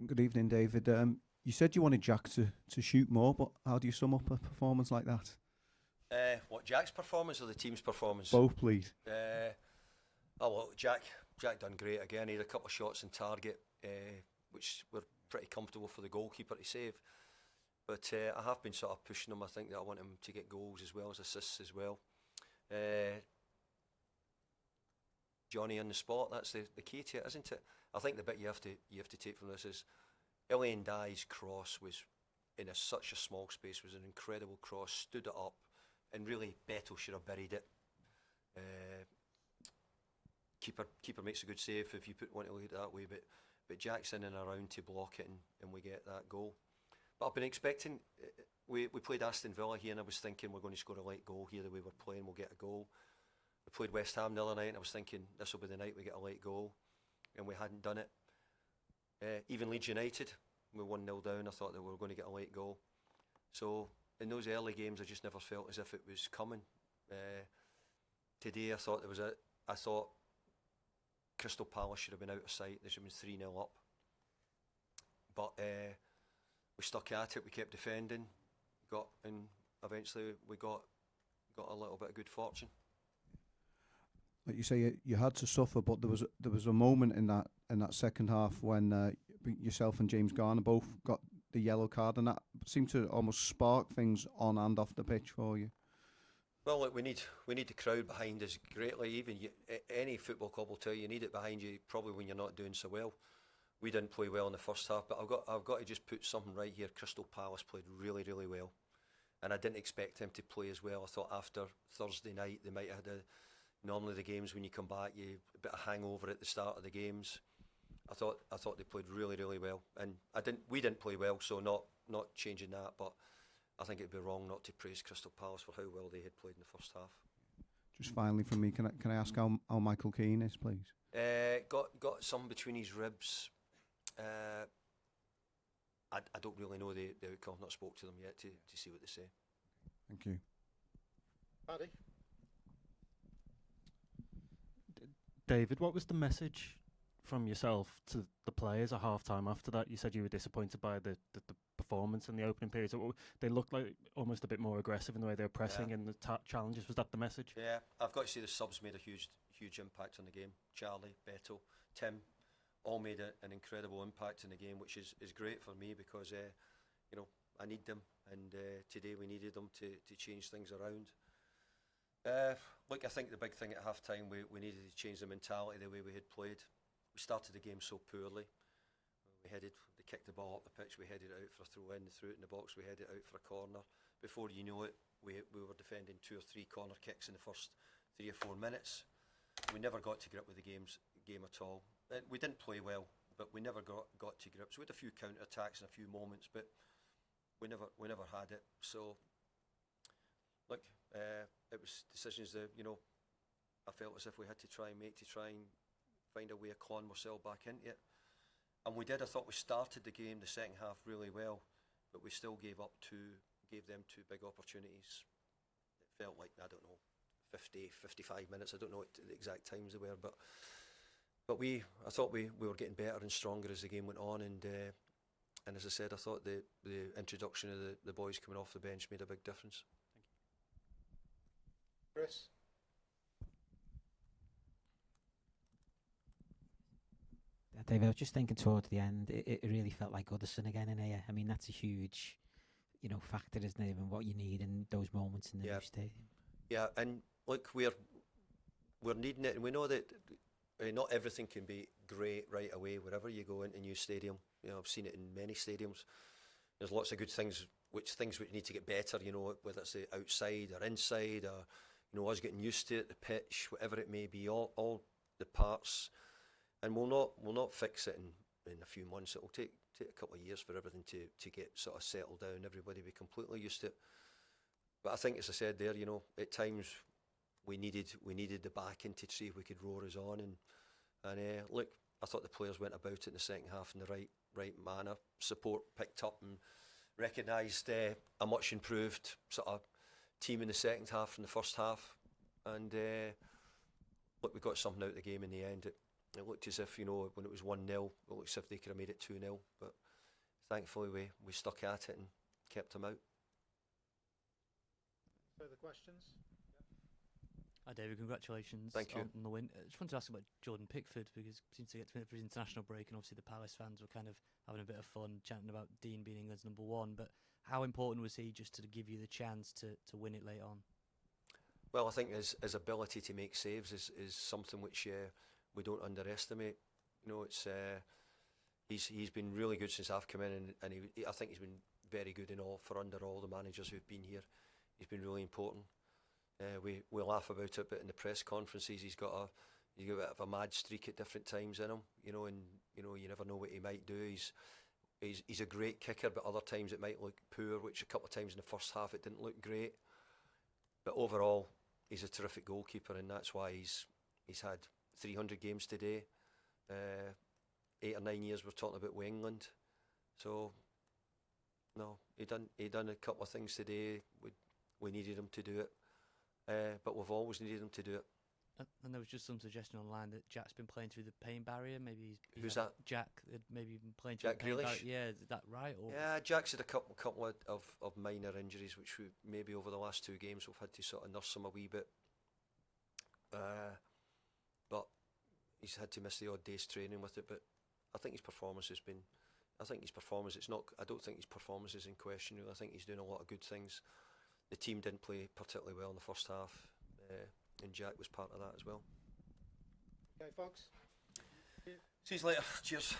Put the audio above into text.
Good evening, David. You said you wanted Jack to shoot more, but how do you sum up a performance like that? What, Jack's performance or the team's performance? Both, please. Jack done great again. He had a couple of shots on target, which were pretty comfortable for the goalkeeper to save. But I have been sort of pushing him. I think that I want him to get goals as well as assists as well. Johnny on the spot, that's the key to it, isn't it? I think the bit you have to take from this is Ilian Dye's cross was in such a small space, was an incredible cross, stood it up, and really Beto should have buried it. Keeper makes a good save if you want to look at it that way, but Jack's in and around to block it, and we get that goal. But I've been expecting, we played Aston Villa here, and I was thinking we're going to score a late goal here, the way we're playing, we'll get a goal. We played West Ham the other night, and I was thinking this will be the night we get a late goal, and we hadn't done it. Even Leeds United, we 1-0 down, I thought that we were going to get a late goal. So in those early games, I just never felt as if it was coming. Today, I thought Crystal Palace should have been out of sight. They should have been 3-0 up. But we stuck at it. We kept defending, and eventually we got a little bit of good fortune. Like you say, you had to suffer, but there was a moment in that second half when yourself and James Garner both got the yellow card, and that seemed to almost spark things on and off the pitch for you. Well, look, we need the crowd behind us greatly. Even any football club will tell you need it behind you, probably when you're not doing so well. We didn't play well in the first half, but I've got to just put something right here. Crystal Palace played really, really well, and I didn't expect them to play as well. I thought after Thursday night they might have had normally the games when you come back, you a bit of hangover at the start of the games. I thought they played really, really well, and we didn't play well, so not changing that, but I think it'd be wrong not to praise Crystal Palace for how well they had played in the first half. Just finally from me, can I ask how Michael Keane is, please? Got some between his ribs. I don't really know the outcome. I've not spoke to them yet to see what they say. Thank you. Paddy? David, what was the message from yourself to the players at half-time after that? You said you were disappointed by the performance in the opening period. So they looked like almost a bit more aggressive in the way they were pressing and the challenges. Was that the message? Yeah, I've got to say the subs made a huge impact on the game. Charlie, Beto, Tim, all made an incredible impact in the game, which is great for me because I need them, and today we needed them to change things around. Look, I think the big thing at half time we needed to change the mentality, the way we had played. We started the game so poorly. They kicked the ball up the pitch, we headed out for a throw in, they threw it in the box, we headed out for a corner. Before you know it, we were defending 2 or 3 corner kicks in the first 3 or 4 minutes. We never got to grip with the game at all. We didn't play well, but we never got to grips. We had a few counter attacks and a few moments, but we never had it. So look, it was decisions that I felt as if we had to try and find a way of clawing ourselves back into it, and we did. I thought we started the game, the second half, really well, but we still gave them 2 big opportunities. It felt like, I don't know, 50, 55 minutes. I don't know what the exact times they were, but I thought we were getting better and stronger as the game went on, and as I said, I thought the introduction of the boys coming off the bench made a big difference. Thank you. Chris? David, I was just thinking towards the end, it really felt like Goodison again in here. I mean, that's a huge, factor, isn't it? And what you need in those moments in the new stadium. Yeah, and look, we're needing it, and we know that not everything can be great right away wherever you go into a new stadium. I've seen it in many stadiums. There's lots of good things which need to get better. Whether it's the outside or inside, or us getting used to it, the pitch, whatever it may be, all the parts. And we'll not fix it in a few months. It will take a couple of years for everything to get sort of settled down. Everybody be completely used to it. But I think, as I said there, at times we needed the backing to see if we could roar us on. And look, I thought the players went about it in the second half in the right manner. Support picked up and recognised a much improved sort of team in the second half from the first half. And look, we got something out of the game in the end. It looked as if, you know, when it was 1-0, it looked as if they could have made it 2-0. But thankfully we stuck at it and kept them out. Further questions? Hi David, congratulations Thank you. on the win. I just wanted to ask about Jordan Pickford, because he seemed to get to it for his international break, and obviously the Palace fans were kind of having a bit of fun chanting about Dean being England's #1, but how important was he just to give you the chance to win it late on? Well, I think his ability to make saves is something which we don't underestimate. You know, it's he's been really good since I've come in, and I think he's been very good under all the managers who've been here. He's been really important. We laugh about it, but in the press conferences, he's got a bit of a mad streak at different times in him. You know, and you never know what he might do. He's a great kicker, but other times it might look poor. Which a couple of times in the first half it didn't look great. But overall, he's a terrific goalkeeper, and that's why he's had 300 games today. 8 or 9 years we're talking about with England. So no, he done a couple of things today. We needed him to do it. But we've always needed him to do it. And there was just some suggestion online that Jack's been playing through the pain barrier. Maybe Who's that? Jack had maybe been playing through Jack the pain barrier. Grealish? Yeah, is that right? Or Yeah, Jack's had a couple of minor injuries, which we maybe over the last 2 games we've had to sort of nurse him a wee bit. But he's had to miss the odd day's training with it. But I think his performance has been. I don't think his performance is in question. I think he's doing a lot of good things. The team didn't play particularly well in the first half, and Jack was part of that as well. Okay, folks. See you later. Cheers.